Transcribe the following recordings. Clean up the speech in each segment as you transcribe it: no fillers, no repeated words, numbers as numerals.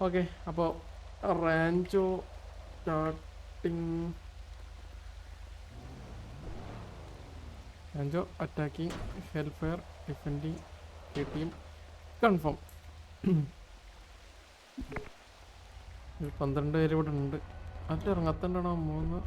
Okay, അപ്പോൾ Rancho starting. Rancho attacking, hellfire defending, KTM confirm. 12 പേര് ഇവിടെ ഉണ്ട്. അതിൽ ഇറങ്ങാത്തണ്ടാണോ? 3,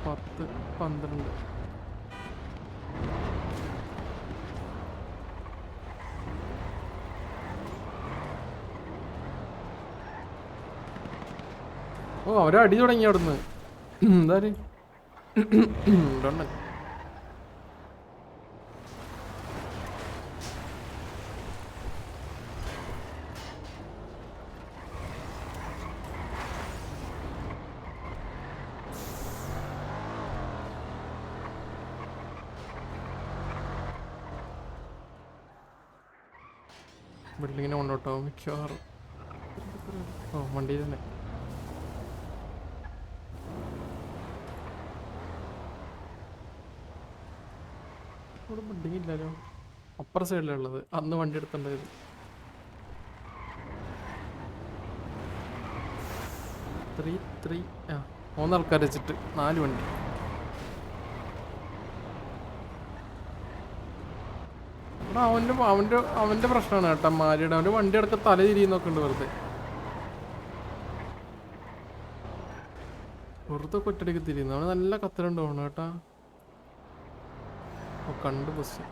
6, 10, 12. ഓ, അവരെ അടി തുടങ്ങി അവിടുന്ന്. എന്തായാലും ബിൽഡിങ്ങിനെ കൊണ്ടോട്ടോ മിക്കവാറും. ഓ, വണ്ടിയിൽ തന്നെ. ഇവിടെ ബിൽഡിങ് ഇല്ലല്ലോ, അപ്പുറ സൈഡിലുള്ളത്. അന്ന് വണ്ടി എടുത്തിട്ടുണ്ടായത്. ആ, 3 ആൾക്കാർ വെച്ചിട്ട് 4 വണ്ടി. എടാ, അവൻ്റെ പ്രശ്നമാണ് കേട്ടോ മാരിയുടെ. അവൻ്റെ വണ്ടി അടക്കം തല തിരിയുന്നൊക്കെ ഉണ്ട് വെറുതെ കൊറ്റടിക്ക് തിരിയുന്നു. അവന് നല്ല കത്തലുണ്ട് തോന്നുന്നു കേട്ടാ. കണ്ട് ബസ്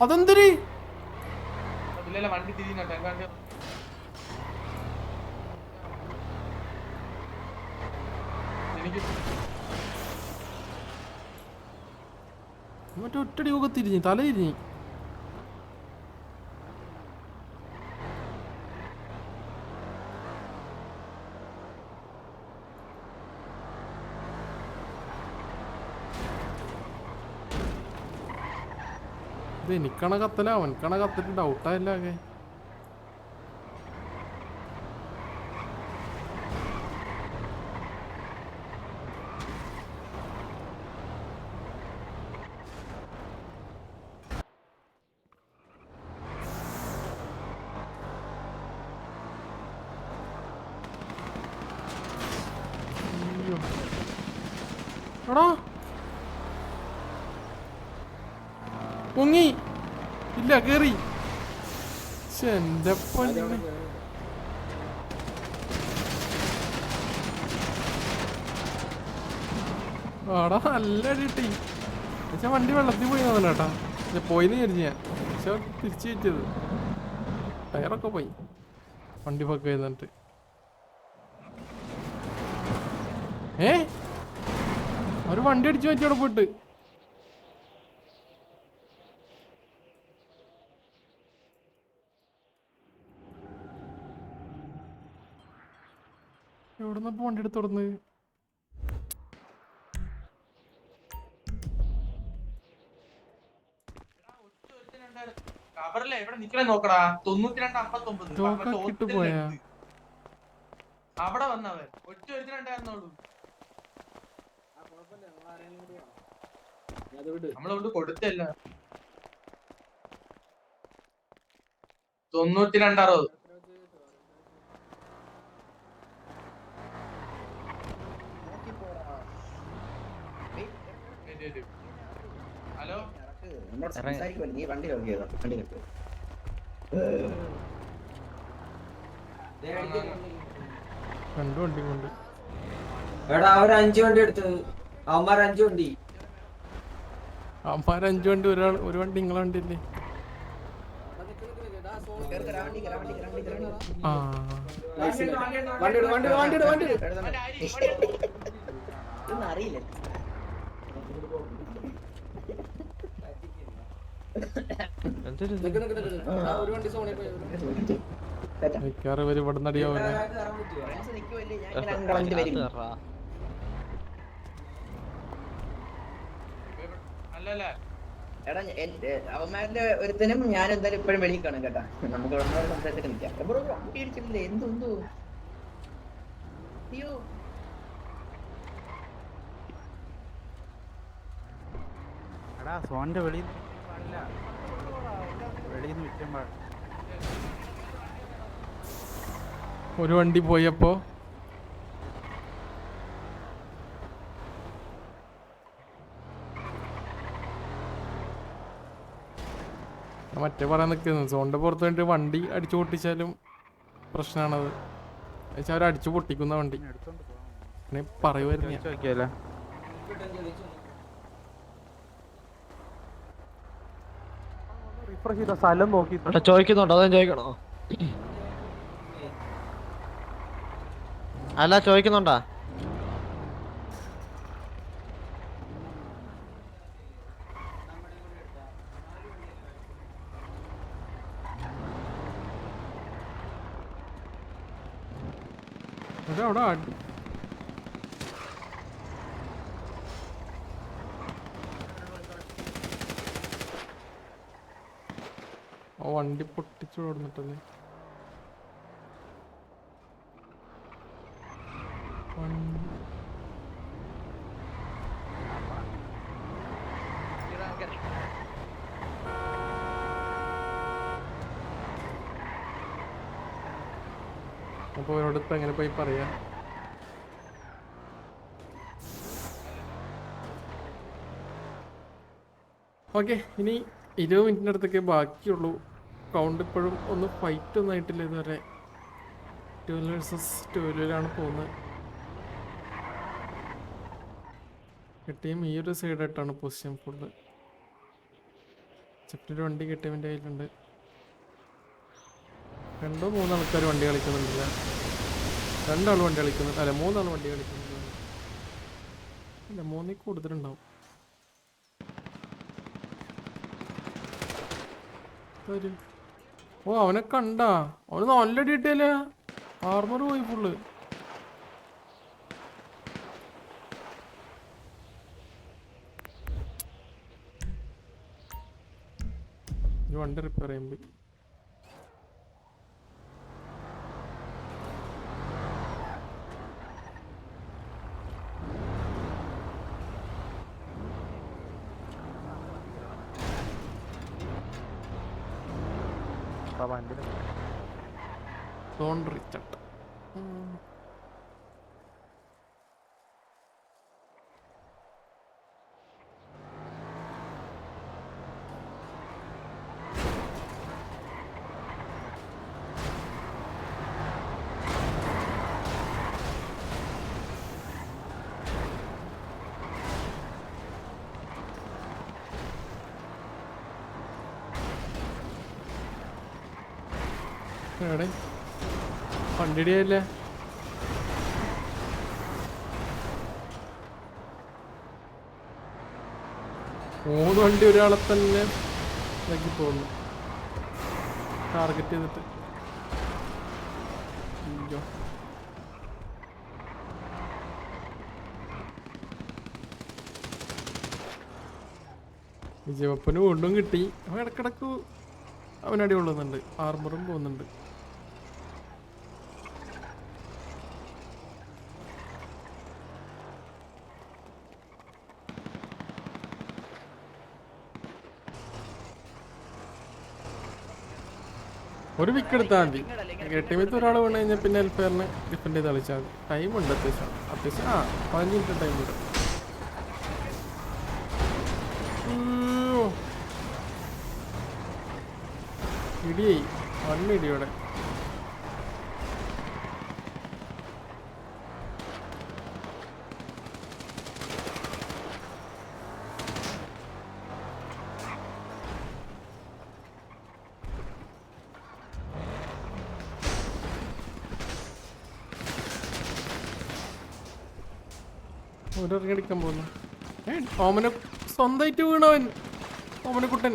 അതെന്തരി വണ്ടി തിരിയുന്നുണ്ട്. മറ്റേ ഒറ്റടിയൊക്കെ തിരിഞ്ഞ് തല തിരിഞ്ഞ്. ഇത് എനിക്കണ കത്തല, അവൻക്കണ കത്തിട്ട് ഡൗട്ടായില്ല ആകെ. എടാ പൊങ്ങി ഇല്ല, കേറി. എന്റെ ആടാ നല്ല അടി കിട്ടി. പക്ഷെ വണ്ടി വെള്ളത്തിൽ പോയി തോന്നല കേട്ടാ. പോയിന്ന് വിചാരിച്ചു ഞാൻ. പക്ഷെ തിരിച്ചു കയറ്റിയത് ടയറൊക്കെ പോയി. വണ്ടി പക്ക ചെയ്തിട്ട് അവര് വണ്ടി അടിച്ചു വെച്ചു അവിടെ പോയിട്ട്. എവിടുന്നപ്പോ വണ്ടി എടുത്ത് തുറന്ന്? നോക്കടാ 9259 പോയാ അവിടെ വന്നവൻ ഒറ്റ ഒരുത്തനുണ്ടായിരുന്നുള്ളൂ. നമ്മളോട് കൊടുത്തല്ല 9260. ഹലോ, രണ്ടു വണ്ടി കൊണ്ട് എടാ ഒരു 5 വണ്ടി എടുത്തത്. അവന്മാർ 5 വണ്ടി. അവന്മാർ 5 വണ്ടി, ഒരു വണ്ടി നിങ്ങളെ വണ്ടി അല്ലേ? ആ അറിയില്ല. മിക്കവാറും ഇവിടെ നടിയാവൂല. എടാ, അവന്മാരുടെ ഒരുത്തനും ഞാൻ എന്തായാലും ഇപ്പോഴും വെളിയിൽ കാണും കേട്ടാ. നമുക്ക് സംസാരിച്ചിട്ട് നിൽക്കാം. വണ്ടി അടിച്ചിട്ടില്ലേ? എന്തോ അയ്യോ സോണിന്റെ വെളിയിൽ പാടില്ല, വെളിയിൽ നിന്ന് വിൽക്കാൻ പാടില്ല. ഒരു വണ്ടി പോയപ്പോ മറ്റേ പറയാൻ നിൽക്കുന്നത് സോണിന്റെ പുറത്ത് വേണ്ടി വണ്ടി അടിച്ചു പൊട്ടിച്ചാലും പ്രശ്നമാണത്. എന്നുവെച്ചാൽ അവർ അടിച്ചു പൊട്ടിക്കുന്ന വണ്ടി എടുത്തോണ്ട് പോകാം. പറയുമായിരുന്നു ഞാൻ. ചോദിക്കാല്ലേ റിഫ്രഷ് ചെയ്ത സ്ഥലം നോക്കി ചോദിക്കുന്നുണ്ടോ? അതാ ചോദിക്കണോ? അല്ല ചോദിക്കുന്നുണ്ടാ? അവിടെ അടി വണ്ടി പൊട്ടിച്ചു കൊടുത്തിട്ടല്ലേ അപ്പൊ അവരോട് ഇപ്പൊ എങ്ങനെ പോയി പറയാ? ഓക്കെ, ഇനി 20 മിനിറ്റിൻ്റെ അടുത്തൊക്കെ ബാക്കിയുള്ളൂ. കൗണ്ട് ഇപ്പോഴും ഫൈറ്റ് ഒന്നും ആയിട്ടില്ല ഇതുവരെ. 12 vs 12 പോകുന്നത്. കെട്ടിയും ഈ ഒരു സൈഡായിട്ടാണ് പൊസിഷൻ ഫുള്ള്. ചെപ്പിൻ്റെ വണ്ടി കെട്ടിയവൻ്റെ കയ്യിലുണ്ട്. 2-3 ആൾക്കാർ വണ്ടി കളിക്കുന്നുണ്ടില്ല. 2 ആൾ വണ്ടി കളിക്കുന്നുണ്ട്. അല്ല 3 ആൾ വണ്ടി കളിക്കുന്നുണ്ട്. അല്ല 3 കൂടുതലുണ്ടാവും. ഓ അവനെ കണ്ടാ? അവന് നല്ല ഡീറ്റെയില്. ആർമർ പോയി ഫുള്ള്. വണ്ടി റിപ്പയർ ചെയ്യുമ്പോ റിച്ചട്ട് എവിടെ വണ്ടിടിയല്ലേ? 3 വണ്ടി ഒരാളെ തന്നെ ഇതാക്കി പോകുന്നു ടാർഗറ്റ് ചെയ്തിട്ട്. അയ്യോ, വിജയപ്പന് വീണ്ടും കിട്ടി. അവൻ ഇടക്കിടക്ക് അവനടി കൊള്ളുന്നുണ്ട്. ആർമറും പോകുന്നുണ്ട്. ഒരു വിക്ക് എടുത്താൽ മതി. ടീമിൽ ഒരാൾ വീണ് കഴിഞ്ഞാൽ പിന്നെ ഹെൽപ്പറിന് ഡിഫെൻഡ് ചെയ്ത് കളിച്ചാൽ മതി. ടൈമുണ്ട് അത്യാവശ്യം. 15 മിനിറ്റ് ടൈമുണ്ട്. ഇടിയായി 1 ഇടിയോടെ. ഒരിറങ്ങിയടിക്കാൻ പോകുന്നു. ഓമന സ്വന്തമായിട്ട് വീണവൻ. ഓമനക്കുട്ടൻ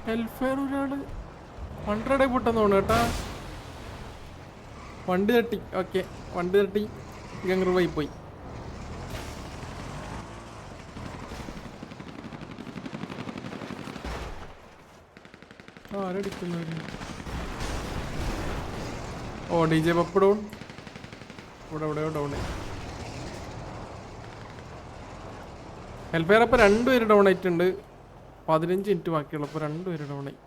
ഹെൽഫെയർ ഒരാള് 100 പൊട്ടെന്ന് തോന്നുന്നു കേട്ടാ. വണ്ടി തട്ടി. ഓക്കെ, വണ്ടി തട്ടി ഗംഗറുവായി പോയി. ആരടിക്കുന്നവര്? ഓ ഡി ജെ പപ്പ് ഡൗൺ. ഇവിടെ എവിടെയോ ഡൗൺ. ഹെൽഫെയർ അപ്പോൾ 2 പേര് ഡൗൺ ആയിട്ടുണ്ട്. 15 മിനിറ്റ് ബാക്കിയുള്ളപ്പോൾ 2 പേര് ഡൗൺ ആയി.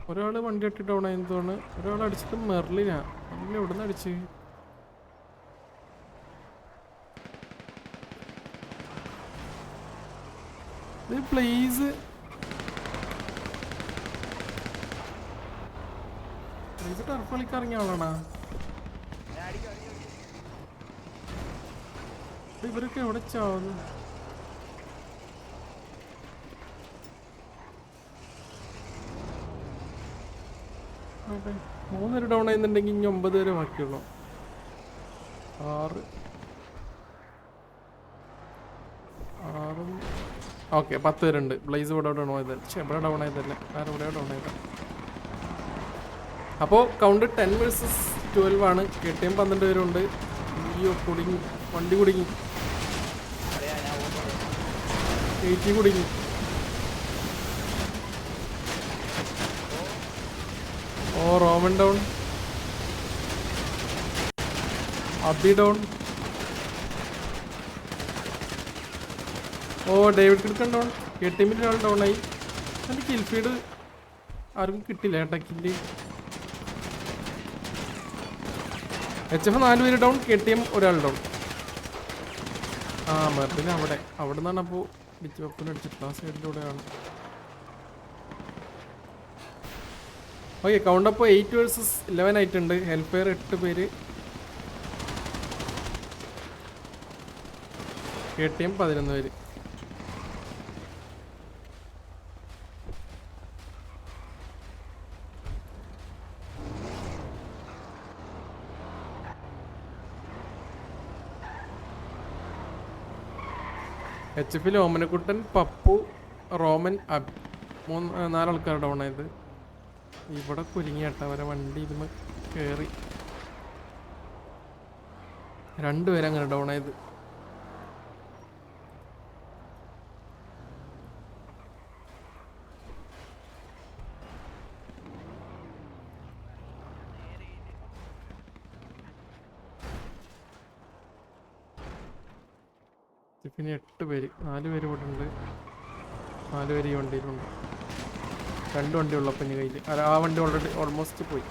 ഒരാൾ വണ്ടി ഇട്ട് ഡൗൺ ആയതാണ്. ഒരാൾ അടിച്ചത് മെർലിനാ. മെർലിൻ എവിടെ നിന്ന് അടിച്ച്? പ്ലീസ് ടർഫ് കളിക്ക് ഇറങ്ങിയ ആളാണാ? ഇവരൊക്കെ എവിടെ ചാവുന്നു? ഓക്കെ 3 പേര് ഡൗൺ ആയിരുന്നുണ്ടെങ്കിൽ ഇനി 9 പേര് ബാക്കിയുള്ളൂ. 6 ഓക്കെ 10 പേരുണ്ട്. ബ്ലേസ് ഇവിടെ ഡൗൺ ആയതല്ല. പക്ഷെ എവിടെ ഡൗൺ ആയതല്ല, ആരെവിടെ ഡൗൺ ആയതാണ്. അപ്പോൾ കൗണ്ട് 10 vs 12 ആണ്. KTM 12 പേരുണ്ട്. അയ്യോ കുടുങ്ങി, വണ്ടി കുടുങ്ങി, 80 കുടുങ്ങി. ഓ റോമൻ ഡൗൺ, അബി ഡൗൺ. ഓ ഡേവിഡ് കിടക്കൺ ഡൗൺ. KTM ഒരാൾ ഡൗൺ ആയി. എൻ്റെ കിൽ ഫീഡ് ആർക്കും കിട്ടില്ല ഏട്ടാ കില്ല്. HF 4 പേര് ഡൗൺ. KTM ഒരാൾ ഡൗൺ. ആ മെർലിൻ അവിടെ നിന്നാണ്. അപ്പോൾ ഡിച്ച് വെപ്പിന് അടിച്ചിട്ട് ആ സൈഡിലൂടെയാണ്. ഓക്കെ കൗണ്ട് അപ്പോൾ 8 vs 11 ആയിട്ടുണ്ട്. ഹെൽഫെയർ 8 പേര്. KTM 11 പേര്. HF ഓമനക്കുട്ടൻ, പപ്പു, റോമൻ, 4 ആൾക്കാർ ഡൗൺ ആയത്. ഇവിടെ കുരുങ്ങിയാട്ട അവരെ വണ്ടി ഇരുന്ന് കയറി 2 പേരങ്ങനെ ഡൗൺ ആയത്. പിന്നെ 8 പേര്. 4 പേര് ഇവിടെ ഉണ്ട്. 4 പേര് ഈ വണ്ടിയിലുണ്ട്. 2 വണ്ടി ഉള്ളപ്പോൾ ഇനി കയ്യിൽ. ആ വണ്ടി ഓൾറെഡി ഓൾമോസ്റ്റ് പോയി.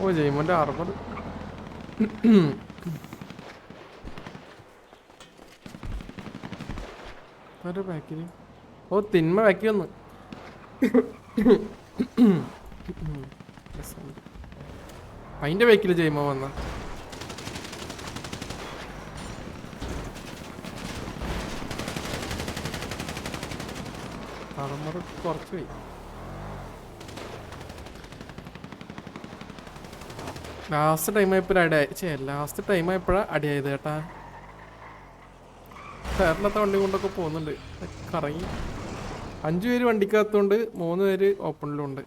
ഓ ജയ്മോൻ്റെ 60. ഒരു ബാക്കിൽ. ഓ തിന്മ ബാക്കി വന്ന്. അതിൻ്റെ ബാക്കിൽ ജയ്മോ വന്ന. അറുന്നൂറ് കുറച്ച് പോയി. ലാസ്റ്റ് ടൈം ആയപ്പോഴും ലാസ്റ്റ് ടൈം ആയപ്പോഴാണ് അടിയായത് കേട്ടാ. ടയറിനകത്ത വണ്ടി കൊണ്ടൊക്കെ പോകുന്നുണ്ട്. കറങ്ങി 5 പേര് വണ്ടിക്കകത്തുണ്ട്. 3 പേര് ഓപ്പണിലുണ്ട്.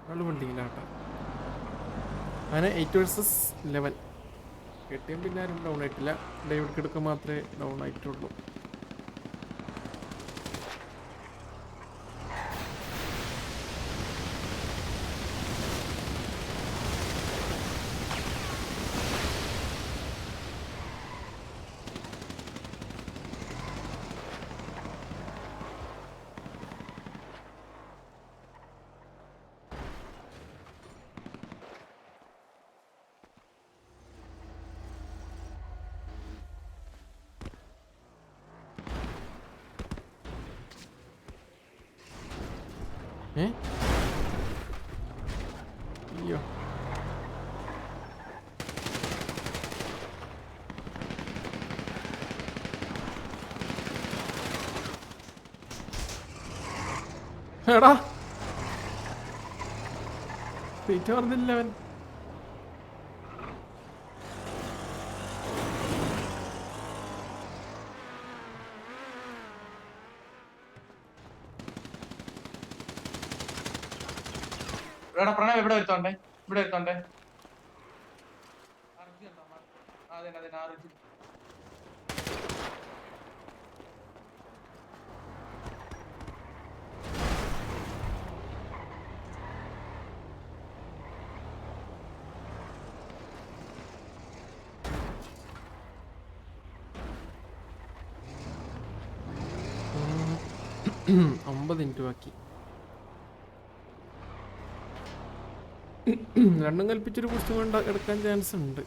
ഒരാൾ വണ്ടിയിലാട്ടാ. അങ്ങനെ 8 vs 11. KTM പിന്നെ ആരും ഡൗൺ ആയിട്ടില്ല. ഡേവിഡ് കിടക്ക് മാത്രമേ ഡൗൺ ആയിട്ടുള്ളൂ. അയ്യോ എടാ സീറ്റ് പറഞ്ഞില്ല അവൻ. എടാ പ്രണവ് ഇവിടെ വരുത്തോണ്ടേ, ഇവിടെ വരുത്തോണ്ടേ. അതെ അതെ ആർജി. ഒമ്പത് മിനിറ്റ് ബാക്കി. രണ്ടും കൽപ്പിച്ചൊരു പുസ്തകം എടുക്കാൻ ചാൻസ് ഉണ്ട്.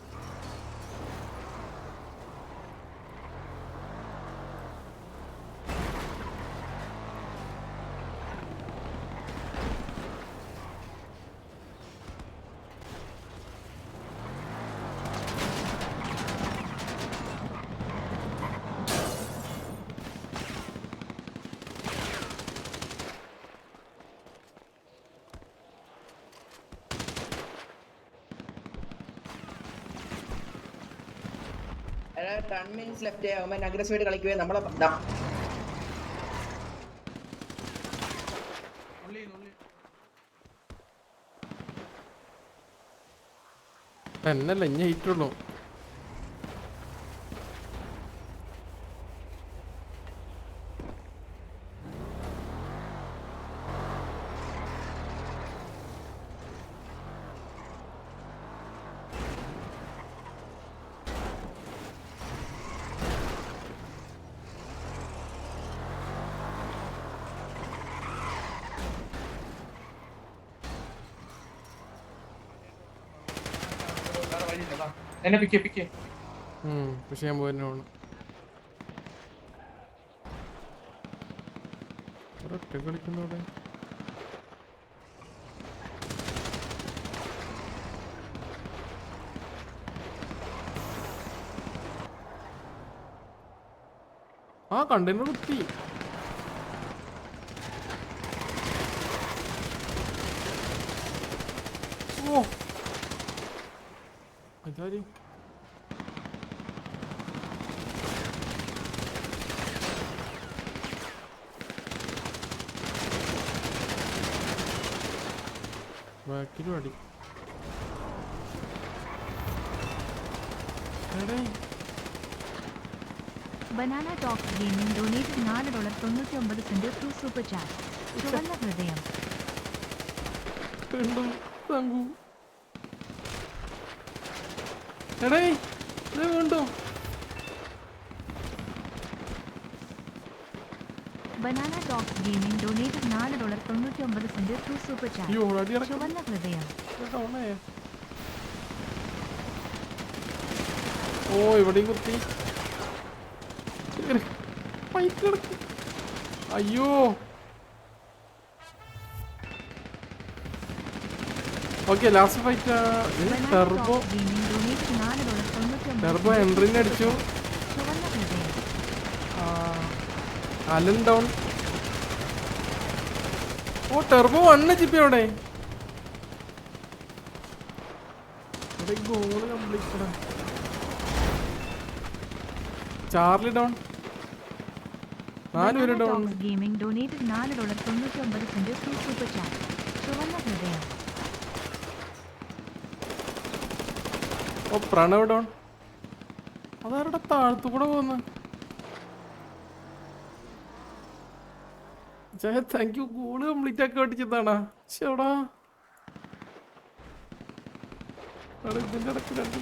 അതായത് 10 minutes ലെഫ്റ്റ് അവൻ അഗ്രസീവായിട്ട് കളിക്കുകയെ നമ്മളെ എന്നല്ല ഇനി ഹൈറ്റുള്ളൂ. എന്നെ പിക്കേ പിക്കേ. പക്ഷെ ഞാൻ പോയിരുന്നു ഒരൊറ്റ കളിക്കുന്നവിടെ. ആ കണ്ടെയ്നർ കുത്തി. ഓ അതാരി ബാക്കിലും അടി. Banana Talk Gaming donated $4.99 through Super Chat. ചുവന്ന ഹൃദയം. എടേ ഇത് വീണ്ടും Banana Talk Gaming donated $4.99 through Super Chat. ചുവന്ന ഹൃദയം. ഓ ഇവിടെയും കുത്തി. അയ്യോ okay last fight turbo turbo എൻട്രിനെ അടിച്ചു. Alan down. ഓ ടെർബോ 1 ജിപ്പി അവിടെ ഗോള് കംപ്ലീറ്റ്. Charlie down. 4 പേര് down. Gaming donated $4.99 through Super Chat. ചുവന്ന ഹൃദയം. ഓ പ്രണവ് ഡൗൺ. അതാരുടെ താഴത്തു കൂടെ പോകുന്നു. Thank you. ഗോള് കംപ്ലീറ്റ് ആക്കി ഓടിച്ചതാണാ. ചേടാ ഇതിന്റെ ഇടയ്ക്ക് 2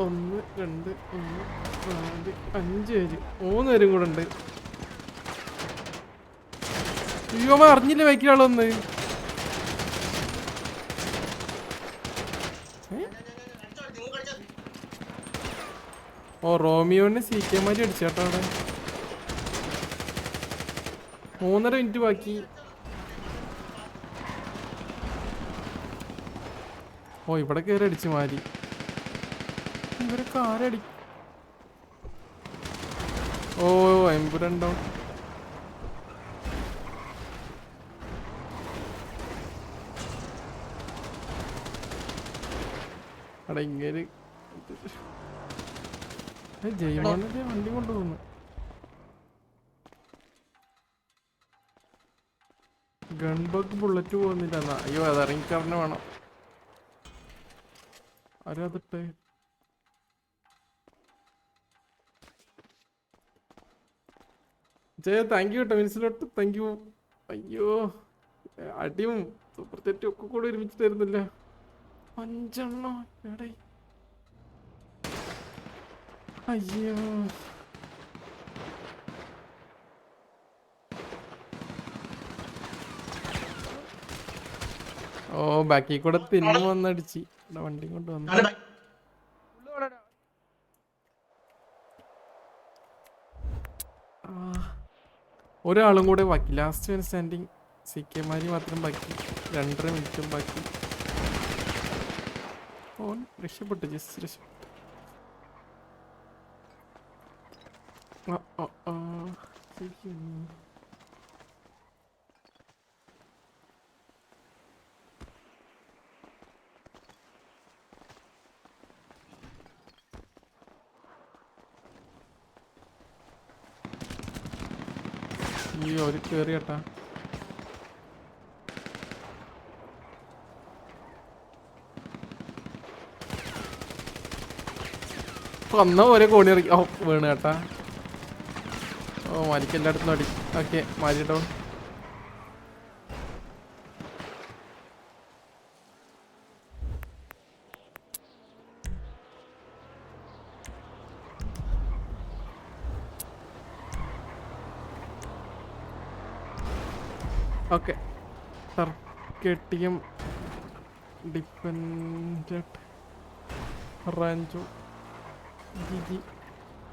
1 2 3 4 5 പേര് 3 പേരും കൂടെ ഉണ്ട്. അയ്യോ അറിഞ്ഞില്ല വയ്ക്കാളൊന്ന്. ഓ റോമിയോന് സീക്കമാരി അടിച്ചേട്ടോ അവിടെ. 3.5 മിനിറ്റ് ബാക്കി. ഓ ഇവിടെ കയറി അടിച്ചു മാറി. ഇവരൊക്കെ ആരടി. ഓ എമ്പുരണ്ടോ. അവിടെ ഇങ്ങനെ ജയ്മോനെ വണ്ടി കൊണ്ടുപോകുന്നു. ഗൺബഗ് ബുള്ളറ്റ് പോകുന്നില്ല എന്നാ. അയ്യോ അത് ഇറങ്ങിക്കാരനെ വേണം. ആരും അതിട്ടെ. ജയ താങ്ക് യു കേട്ടോ മിനിസിലോട്ട് താങ്ക് യു. അയ്യോ അടിയും സൂപ്പർ തെറ്റും ഒക്കെ കൂടെ ഒരുമിച്ചിട്ടായിരുന്നില്ല. 5 എണ്ണം എടേ. അയ്യോ ഓ ബാക്കി കൂടെ തിന്നു വന്നടിച്ച് വണ്ടി കൊണ്ട് വന്നു. ഒരാളും കൂടെ ബാക്കി. Last one standing. C K Mari മാത്രം ബാക്കി. 2.5 മിനിറ്റും ബാക്കി. ഓൻ രക്ഷപ്പെട്ടു. ജസ്റ്റ് രക്ഷപ്പെട്ടു. ഈ ഒരു കേറിയട്ടാ. ഒന്നോ ഒരേ കോണി ഇറക്കി. ഓ വീണ് കേട്ടാ. ഓ മാരിക്ക് എല്ലായിടത്തും അടി. Okay Mari down. Okay KTM depended Rancho GG.